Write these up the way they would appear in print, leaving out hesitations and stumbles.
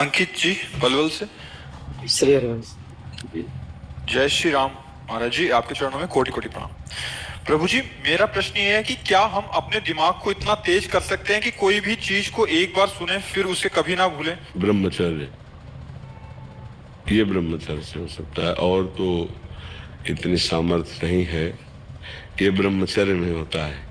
अंकित जी पलवल से। श्री हरिवंश। जय श्री राम महाराज जी, आपके चरणों में कोटि कोटि प्रणाम। प्रभु जी, मेरा प्रश्न ये है कि क्या हम अपने दिमाग को इतना तेज कर सकते हैं कि कोई भी चीज को एक बार सुने फिर उसे कभी ना भूलें? ब्रह्मचर्य, ये ब्रह्मचर्य से हो सकता है, और तो इतनी सामर्थ्य नहीं है। ये ब्रह्मचर्य में होता है,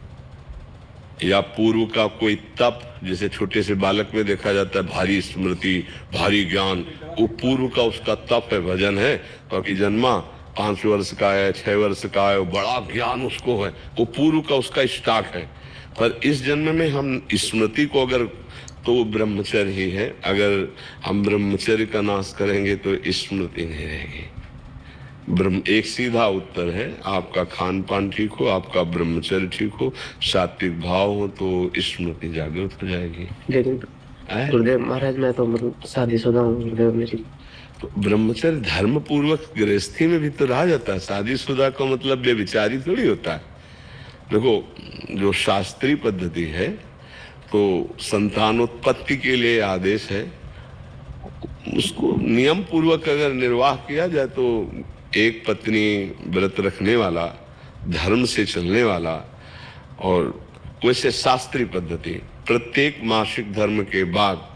या पूर्व का कोई तप, जैसे छोटे से बालक में देखा जाता है भारी स्मृति, भारी ज्ञान, वो पूर्व का उसका तप है, भजन है। बाकी जन्मा 5 वर्ष का है, 6 वर्ष का है, वो बड़ा ज्ञान उसको है, वो पूर्व का उसका स्टॉक है। पर इस जन्म में हम स्मृति को अगर, तो वो ब्रह्मचर्य ही है। अगर हम ब्रह्मचर्य का नाश करेंगे तो स्मृति नहीं रहेगी। एक सीधा उत्तर है, आपका खान पान ठीक हो, आपका ब्रह्मचर्य ठीक हो, सात्विक भाव हो, तो स्मृति जागृत हो जाएगी। लेकिन गुरुदेव महाराज, मैं तो मतलब शादीशुदा हूँ गुरुदेव मेरी। तो ब्रह्मचर्य धर्म पूर्वक गृहस्थी में भी तो रहा जाता है। शादीशुदा का मतलब बेविचारी थोड़ी होता है। देखो, जो शास्त्रीय पद्धति है तो संतानोत्पत्ति के लिए आदेश है, उसको नियम पूर्वक अगर निर्वाह किया जाए तो एक पत्नी व्रत रखने वाला, धर्म से चलने वाला, और वैसे शास्त्रीय पद्धति प्रत्येक मासिक धर्म के बाद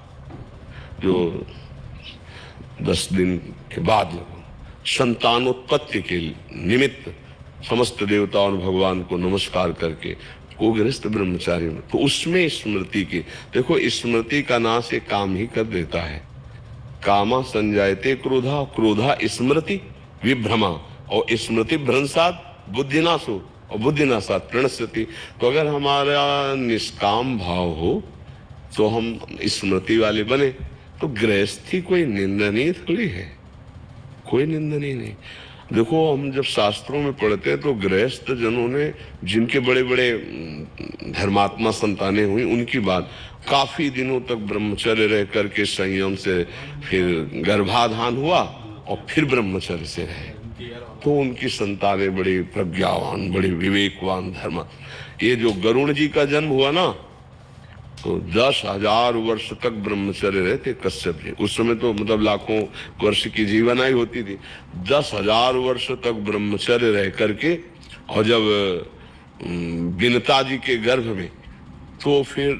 जो 10 दिन के बाद संतानोत्पत्ति के निमित्त समस्त देवताओं और भगवान को नमस्कार करके वो गृहस्थ ब्रह्मचारी में, तो उसमें स्मृति की, देखो स्मृति का नाश एक काम ही कर देता है। कामा संजायते क्रोधा, क्रोधा स्मृति विभ्रमा, और स्मृति भ्रंशात बुद्धिनाशो, और बुद्धिनाशात प्रणश्यति। तो अगर हमारा निष्काम भाव हो तो हम स्मृति वाले बने, तो गृहस्थी कोई निंदनीय थोड़ी है, कोई निंदनीय नहीं। देखो, हम जब शास्त्रों में पढ़ते हैं तो गृहस्थ जनों ने, जिनके बड़े बड़े धर्मात्मा संतानें हुई, उनकी बात, काफी दिनों तक ब्रह्मचर्य रह करके संयम से फिर गर्भाधान हुआ और फिर ब्रह्मचर्य से रहे, तो उनकी संतानें बड़ी प्रज्ञावान, बड़ी विवेकवान धर्म। ये जो गरुण जी का जन्म हुआ ना, तो 10,000 वर्ष तक ब्रह्मचर्य रहते कश्यप जी। उस समय तो मतलब लाखों वर्ष की जीवनाई होती थी। 10,000 वर्ष तक ब्रह्मचर्य रह करके, और जब विनता जी के गर्भ में, तो फिर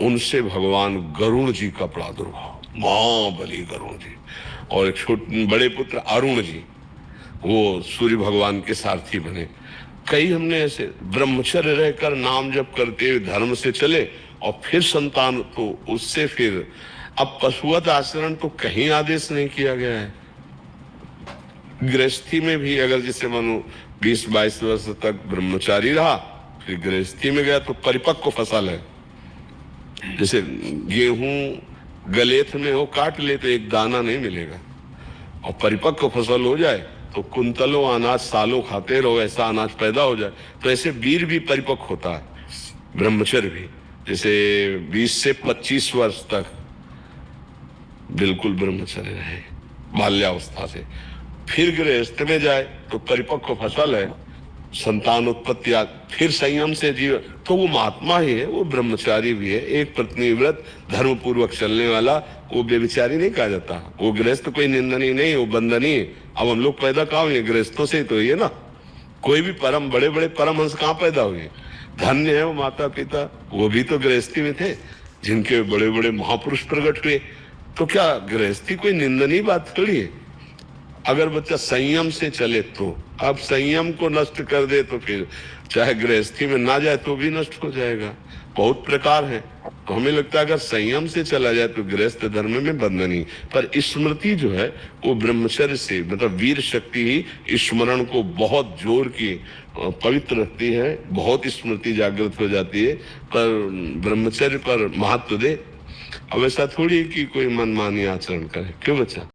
उनसे भगवान गरुण जी का प्रादुर्भाव, महाबली गरुण जी, और एक छोटे बड़े पुत्र अरुण जी, वो सूर्य भगवान के सारथी बने। कई हमने ऐसे ब्रह्मचर्य रहकर नाम जप करते हुए धर्म से चले, और फिर संतान, तो उससे फिर अब पशुवत आचरण तो कहीं आदेश नहीं किया गया है। गृहस्थी में भी अगर जैसे मानो 20-22 वर्ष तक ब्रह्मचारी रहा, फिर गृहस्थी में गया तो परिपक्व फसल है। जैसे गेहूं गलेथ में हो, काट ले तो एक दाना नहीं मिलेगा, और परिपक्व फसल हो जाए तो कुंतलों अनाज सालों खाते रहो, ऐसा अनाज पैदा हो जाए। तो ऐसे वीर भी परिपक्व होता है, ब्रह्मचर्य भी। जैसे 20 से 25 वर्ष तक बिल्कुल ब्रह्मचर्य रहे बाल्यावस्था से, फिर गृहस्थ में जाए तो परिपक्व फसल है, संतान उत्पत्ति, फिर संयम से जीव, तो वो महात्मा ही है, वो ब्रह्मचारी भी है। एक पत्नी व्रत धर्म पूर्वक चलने वाला, वो बेविचारी नहीं कहा जाता। वो गृहस्थ कोई निंदनीय नहीं, वो बंदनीय। अब हम लोग पैदा कहाँ हुए? गृहस्थों से तो ये ना, कोई भी परम बड़े बड़े परमहंस कहाँ पैदा हुए? धन्य है वो माता पिता, वो भी तो गृहस्थी में थे, जिनके बड़े बड़े महापुरुष प्रकट हुए। तो क्या गृहस्थी कोई निंदनीय बात थोड़ी है? अगर बच्चा संयम से चले तो, अब संयम को नष्ट कर दे तो फिर चाहे गृहस्थी में ना जाए तो भी नष्ट हो जाएगा। बहुत प्रकार है, तो हमें लगता है अगर संयम से चला जाए तो गृहस्थ धर्म में बंधनी। पर स्मृति जो है वो ब्रह्मचर्य से, मतलब वीर शक्ति ही स्मरण को बहुत जोर की पवित्र रखती है, बहुत स्मृति जागृत हो जाती है। पर ब्रह्मचर्य पर महत्व दे। अब ऐसा थोड़ी कि कोई मनमानी आचरण करे, क्यों बच्चा?